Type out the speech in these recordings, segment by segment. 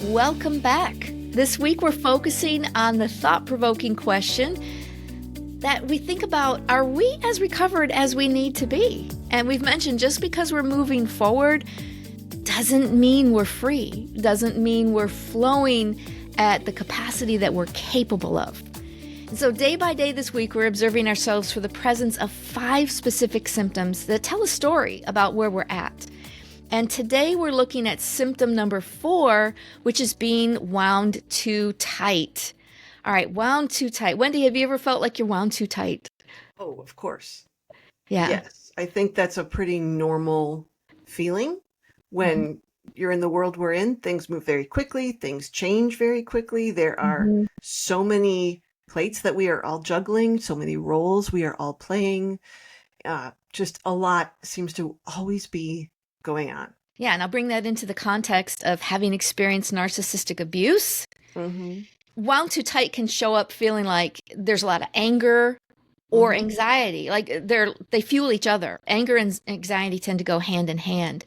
Welcome back. This week we're focusing on the thought-provoking question that we think about, are we as recovered as we need to be? And we've mentioned just because we're moving forward doesn't mean we're free, doesn't mean we're flowing at the capacity that we're capable of. And so day by day this week, we're observing ourselves for the presence of 5 specific symptoms that tell a story about where we're at. And today we're looking at symptom number 4, which is being wound too tight. All right, wound too tight. Wendy, have you ever felt like you're wound too tight? Oh, of course. Yeah. Yes. I think that's a pretty normal feeling when you're in the world we're in. Things move very quickly, things change very quickly. There are Mhm. so many plates that we are all juggling, so many roles we are all playing. Just a lot seems to always be going on. Yeah, and I'll bring that into the context of having experienced narcissistic abuse. Mm-hmm. Wound too tight can show up feeling like there's a lot of anger or Mm-hmm. anxiety. Like they fuel each other. Anger and anxiety tend to go hand in hand.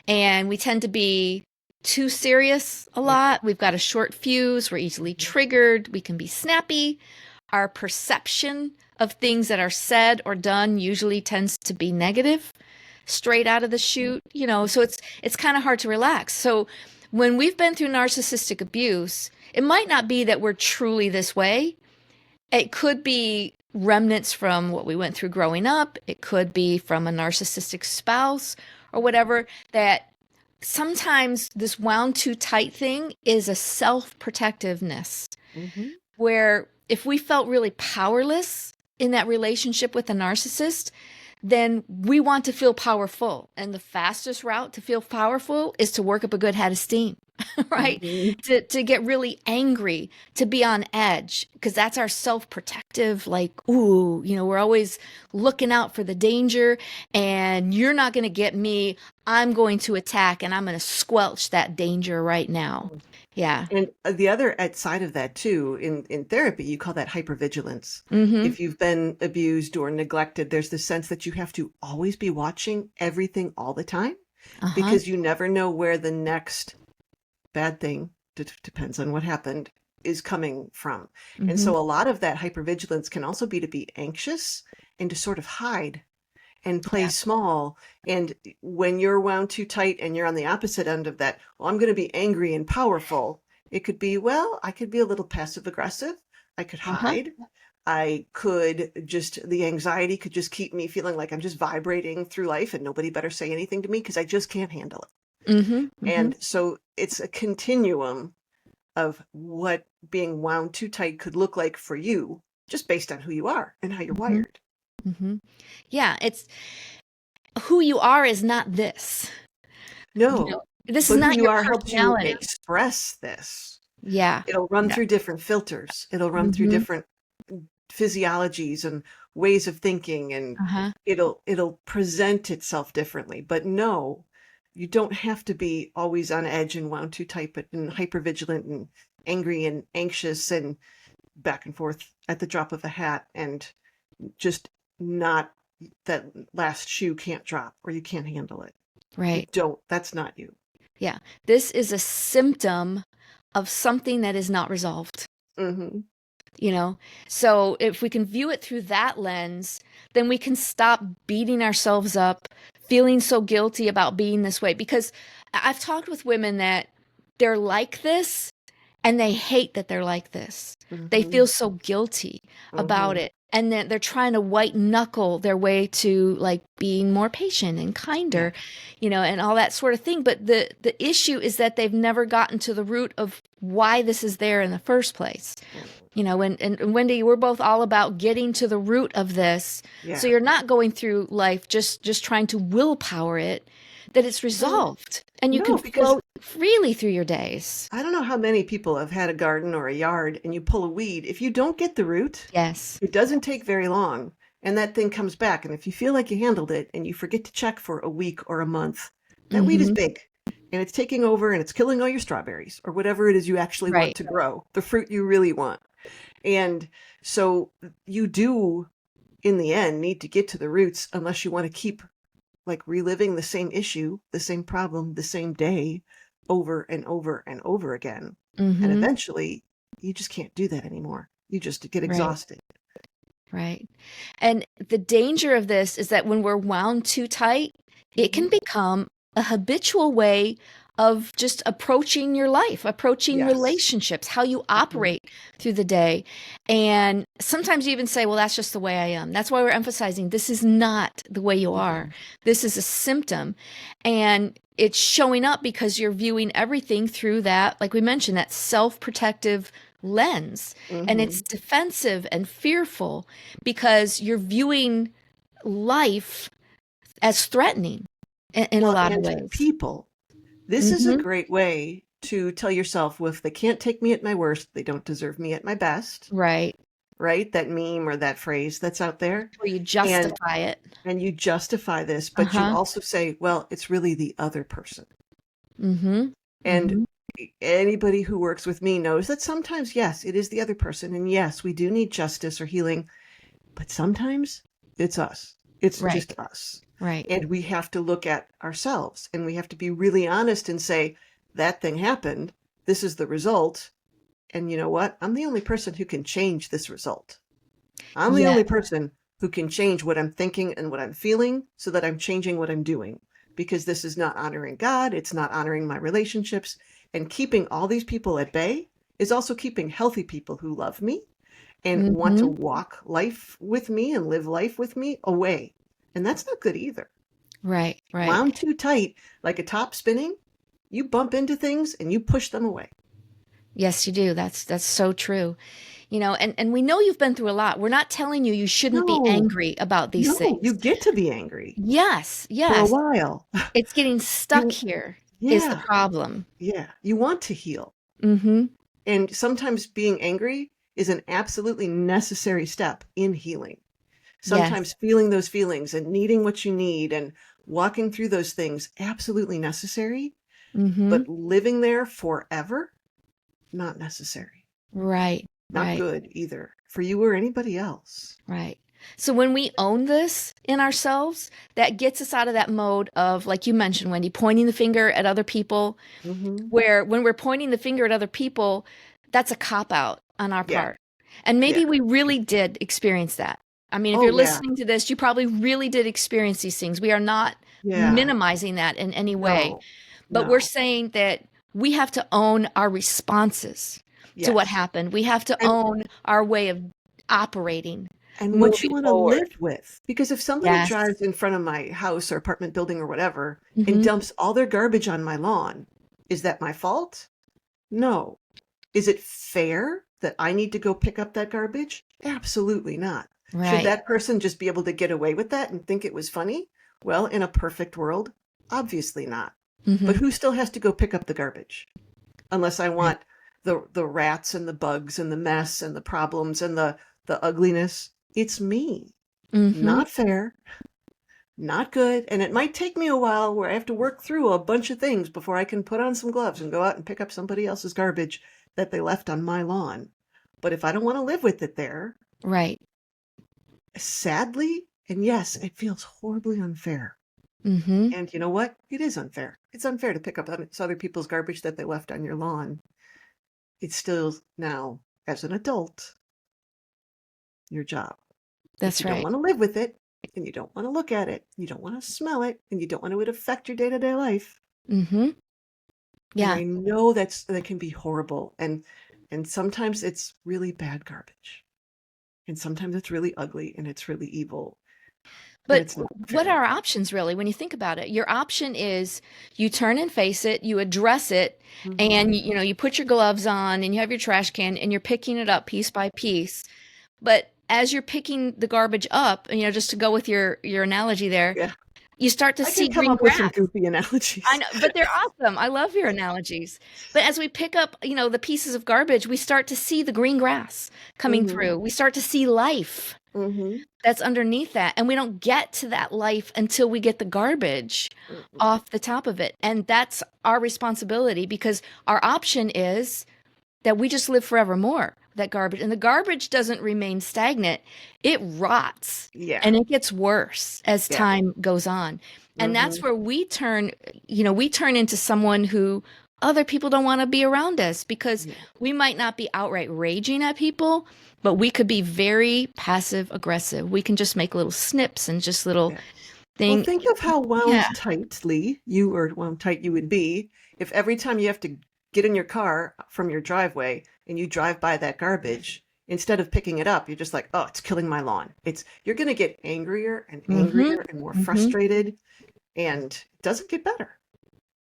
And we tend to be too serious a Yeah. lot. We've got a short fuse. We're easily triggered. We can be snappy. Our perception of things that are said or done usually tends to be negative, straight out of the chute, so it's kind of hard to relax. So when we've been through narcissistic abuse, it might not be that we're truly this way. It could be remnants from what we went through growing up. It could be from a narcissistic spouse or whatever, that sometimes this wound too tight thing is a self-protectiveness, Mm-hmm. where if we felt really powerless in that relationship with a narcissist, then we want to feel powerful. And the fastest route to feel powerful is to work up a good head of steam, right? Mm-hmm. To get really angry, to be on edge, because that's our self-protective, like, ooh, we're always looking out for the danger, and you're not going to get me. I'm going to attack, and I'm going to squelch that danger right now. Yeah. And the other side of that too, in therapy, you call that hypervigilance. Mm-hmm. If you've been abused or neglected, there's the sense that you have to always be watching everything all the time Uh-huh. because you never know where the next bad thing, depends on what happened, is coming from. And Mm-hmm. so a lot of that hypervigilance can also be to be anxious and to sort of hide and play Yeah. small. And when you're wound too tight and you're on the opposite end of that, well, I'm going to be angry and powerful. It could be, well, I could be a little passive aggressive. I could Uh-huh. hide. I could just, the anxiety could just keep me feeling like I'm just vibrating through life and nobody better say anything to me because I just can't handle it. Mm-hmm. Mm-hmm. And so it's a continuum of what being wound too tight could look like for you, just based on who you are and how you're Mm-hmm. wired. Mm-hmm. Yeah, it's who you are is not this. No, This is but who not you your are helps you personality. express this. Yeah. It'll run Yeah. through different filters. It'll run through Mm-hmm. different physiologies and ways of thinking, and Uh-huh. it'll present itself differently. But no, you don't have to be always on edge and wound too tight, but and hypervigilant and angry and anxious and back and forth at the drop of a hat, and just not, that last shoe can't drop or you can't handle it. You Right. don't, that's not you. Yeah. This is a symptom of something that is not resolved, Hmm. you know? So if we can view it through that lens, then we can stop beating ourselves up, feeling so guilty about being this way. Because I've talked with women that they're like this and they hate that they're like this. They Hmm. feel so guilty about Hmm. it. And then they're trying to white knuckle their way to like being more patient and Yeah. kinder, and all that sort of thing. But the issue is that they've never gotten to the root of why this is there in the first place. And Wendy, we're both all about getting to the root of this. So Yeah. you're not going through life just trying to willpower it, that it's No, resolved and you can no, because flow freely through your days. I don't know how many people have had a garden or a yard and you pull a weed. If you don't get the root, Yes. it doesn't take very long and that thing comes back. And if you feel like you handled it and you forget to check for a week or a month, that weed is Mm-hmm. big and it's taking over and it's killing all your strawberries or whatever it is you actually want Right. to grow, the fruit you really want. And so you do, in the end, need to get to the roots unless you want to keep like reliving the same issue, the same problem, the same day over and over and over again. And Mm-hmm. eventually you just can't do that anymore. You just get Right. exhausted. Right. And the danger of this is that when we're wound too tight, it can Mhm. become a habitual way of just approaching your life, approaching Yes. relationships, how you Mhm. operate through the day. And sometimes you even say, well, that's just the way I am. That's why we're emphasizing this is not the way you are. Mhm. This is a symptom. And it's showing up because you're viewing everything through that, like we mentioned, that self-protective lens. And it's Mhm. defensive and fearful because you're viewing life as threatening in a Well, lot of and ways. people, this is a Hmm. great way to tell yourself, well, if they can't take me at my worst, they don't deserve me at my best, Right. right? That meme or that phrase that's out there. Where you And justify it. you justify this, but you Uh-huh. also say, well, it's really the other person. Mm-hmm. And Mm-hmm. anybody who works with me knows that sometimes, yes, it is the other person. And yes, we do need justice or healing, but sometimes it's us. It's Right. just us. Right. And we have to look at ourselves and we have to be really honest and say, that thing happened. This is the result. And you know what? I'm the only person who can change this result. I'm the Yeah. only person who can change what I'm thinking and what I'm feeling so that I'm changing what I'm doing. Because this is not honoring God, it's not honoring my relationships. And keeping all these people at bay is also keeping healthy people who love me and want to Mm-hmm. walk life with me and live life with me away. And that's not good either. Right. Right. Wound too tight, like a top spinning, you bump into things and you push them away. Yes, you do. That's so true. And we know you've been through a lot. We're not telling you shouldn't be No, angry about these no, you things. get to be angry Yes, for a yes. while. It's getting stuck You, here is the yeah, problem. yeah, you want to heal. Mm-hmm. And sometimes being angry is an absolutely necessary step in healing. Yes. Sometimes feeling those feelings and needing what you need and walking through those things, absolutely necessary. Mm-hmm. But living there forever, not necessary. Right. Not Right. good either for you or anybody else. Right. So when we own this in ourselves, that gets us out of that mode of, like you mentioned, Wendy, pointing the finger at other people, Hmm. where when we're pointing the finger at other people, that's a cop out on our Yeah, part. And yeah. maybe we really did experience that. I mean, if Oh, you're yeah, listening to this, you probably really did experience these things. We are not yeah. minimizing that in any way, No, but we're no. saying that we have to own our responses to what Yes. happened. We have to And own our way of operating what you moving want to forward. live with. Because if somebody Yes. drives in front of my house or apartment building or whatever and Hmm. dumps all their garbage on my lawn, is that my fault? No. Is it fair that I need to go pick up that garbage? Absolutely not. Should Right. that person just be able to get away with that and think it was funny? Well, in a perfect world, obviously not. But Hmm. who still has to go pick up the garbage? Unless I Right. want the rats and the bugs and the mess and the problems and the ugliness. It's me. Hmm. Not fair, not good, and it might take me a while where I have to work through a bunch of things before I can put on some gloves and go out and pick up somebody else's garbage that they left on my lawn. But if I don't want to live with it there, Right. sadly, and yes, it feels horribly unfair. Hmm. And you know what? It is unfair. It's unfair to pick up other people's garbage that they left on your lawn. It's still now, as an adult, your job. If That's you don't right. want to live with it, and you don't want to look at it, you don't want to smell it, and you don't want it to affect your day-to-day life. Hmm. And Yeah. I know that can be horrible, and sometimes it's really bad garbage, and sometimes it's really ugly and it's really evil, and But it's not what fair. are options really when you think about it? Your option is you turn and face it, you address it, Hmm. and you put your gloves on and you have your trash can and you're picking it up piece by piece. But as you're picking the garbage up, just to go with your analogy there, Yeah, you start to I can see come green up with some grass. goofy I analogies. know, but they're awesome. I love your analogies. But as we pick up, the pieces of garbage, we start to see the green grass coming Hmm. through. We start to see life Hmm. that's underneath that. And we don't get to that life until we get the garbage off the top of it. And that's our responsibility because our option is that we just live forevermore, that garbage. And the garbage doesn't remain stagnant, it rots Yeah, and it gets worse as yeah. time goes on. And that's Hmm. where we turn into someone who other people don't want to be around us because Yeah. we might not be outright raging at people, but we could be very passive aggressive. We can just make little snips and just little Yeah. Well, thing. think of how Yeah. wound tightly you or wound tight you would be if every time you have to get in your car from your driveway and you drive by that garbage, instead of picking it up, you're just like, oh, it's killing my lawn. You're going to get angrier and Mm-hmm. angrier and more Mm-hmm. frustrated, and it doesn't get better.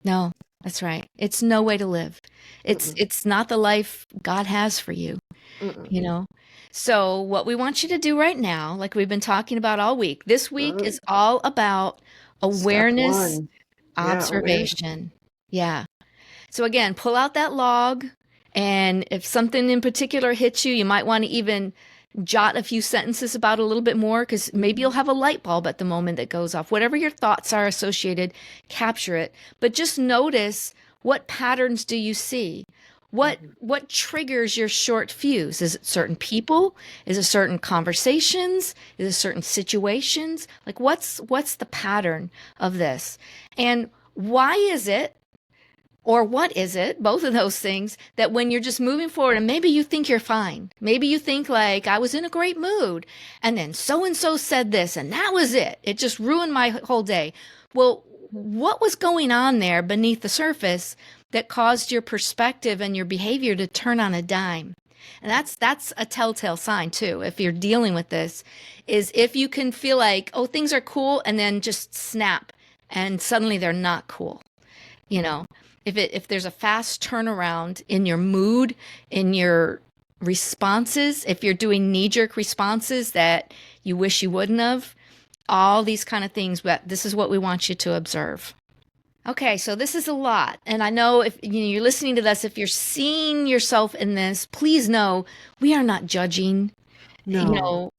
No, that's right. It's no way to live. It's Mm-mm. it's not the life God has for you, Mm-mm. you know. So what we want you to do right now, like we've been talking about all week, this week Oh, is all about step awareness, one. Yeah, awareness. observation. Yeah. So again, pull out that log, and if something in particular hits you, you might want to even jot a few sentences about it a little bit more because maybe you'll have a light bulb at the moment that goes off. Whatever your thoughts are associated, capture it. But just notice, what patterns do you see? What Mhm. what triggers your short fuse? Is it certain people? Is it certain conversations? Is it certain situations? Like what's the pattern of this? And why is it, or what is it, both of those things, that when you're just moving forward and maybe you think you're fine, maybe you think like, I was in a great mood and then so and so said this and that was it. It just ruined my whole day. Well, what was going on there beneath the surface that caused your perspective and your behavior to turn on a dime? And that's a telltale sign too. If you're dealing with this, is if you can feel like, oh, things are cool, and then just snap and suddenly they're not cool. You know, if there's a fast turnaround in your mood, in your responses, if you're doing knee-jerk responses that you wish you wouldn't have, all these kind of things, but this is what we want you to observe. Okay, so this is a lot. And I know if you're listening to this, if you're seeing yourself in this, please know we are not judging. No.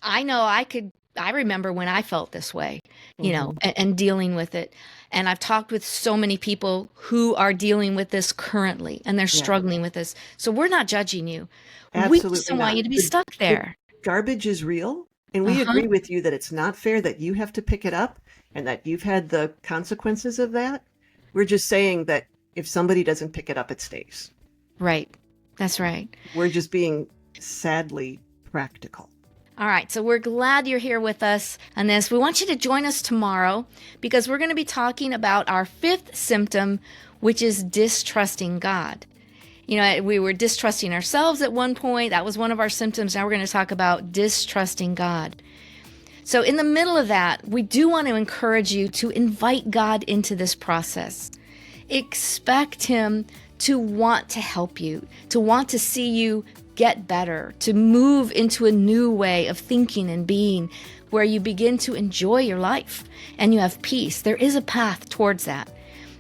I know I remember when I felt this way, Hmm. and dealing with it. And I've talked with so many people who are dealing with this currently and they're Yeah, struggling with this. So we're not judging you. We just absolutely don't want not. you to be The, stuck the there. garbage is real, and we Uh-huh. agree with you that it's not fair that you have to pick it up and that you've had the consequences of that. We're just saying that if somebody doesn't pick it up, it stays. Right. That's right. We're just being sadly practical. All right, so we're glad you're here with us on this. We want you to join us tomorrow because we're going to be talking about our fifth symptom, which is distrusting God. We were distrusting ourselves at one point. That was one of our symptoms. Now we're going to talk about distrusting God. So, in the middle of that, we do want to encourage you to invite God into this process. Expect Him to want to help you, to want to see you get better, to move into a new way of thinking and being where you begin to enjoy your life and you have peace. There is a path towards that.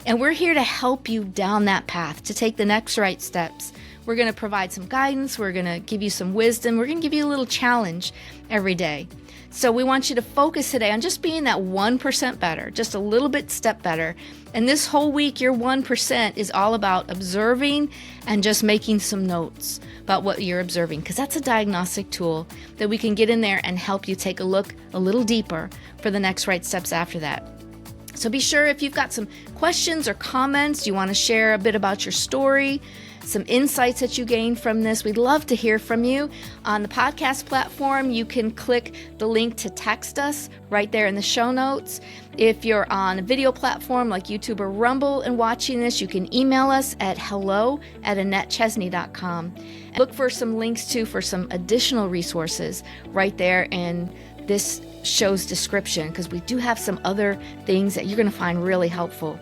And we're here to help you down that path, to take the next right steps. We're going to provide some guidance. We're going to give you some wisdom. We're going to give you a little challenge every day. So we want you to focus today on just being that 1% better, just a little bit step better. And this whole week, your 1% is all about observing and just making some notes about what you're observing, because that's a diagnostic tool that we can get in there and help you take a look a little deeper for the next right steps after that. So be sure, if you've got some questions or comments, you want to share a bit about your story, some insights that you gained from this, we'd love to hear from you. On the podcast platform, you can click the link to text us right there in the show notes. If you're on a video platform like YouTube or Rumble and watching this, you can email us at hello@AnnetteChesney.com. And look for some links too for some additional resources right there in this show's description, because we do have some other things that you're going to find really helpful.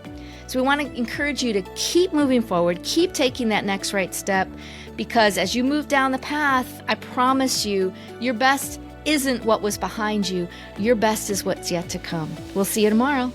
So we want to encourage you to keep moving forward, keep taking that next right step, because as you move down the path, I promise you, your best isn't what was behind you. Your best is what's yet to come. We'll see you tomorrow.